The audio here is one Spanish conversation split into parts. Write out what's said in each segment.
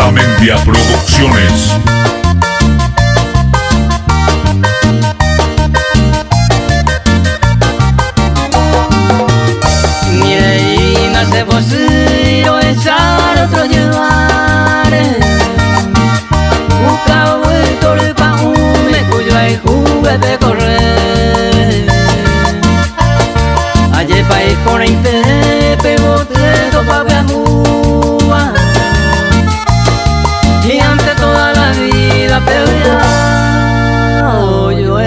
Samendia Producciones. Mire y nace vosiro echar otro llevar busca vuelto el paume cuyo hay juguete correr ayer país por inte pegó teto pa' viajuar y ante toda la vida peleado yo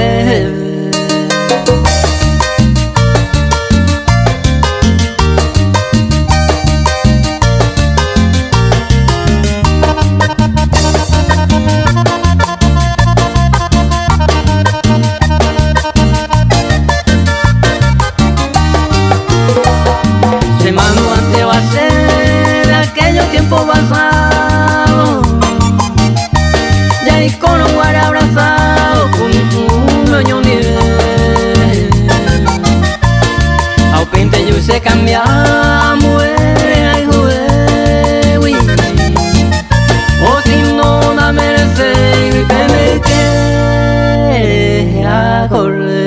se mandó ante va a ser de aquellos tiempos pasados ya y con un guare abrazado con un dueño nivel a pinte yo se cambia muere ay juegue o si no da merece y te me quede a correr.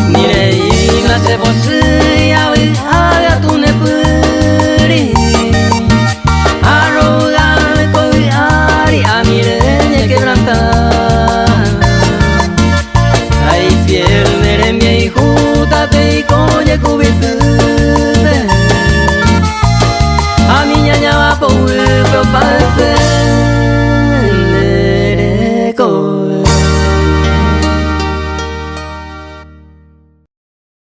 Mire y nace vos a viajar tu nepuri a rogar cobiar y a mireña quebrantar ay fiel meremia y jútate y coñe cubitute a mi ñaña va por el propalce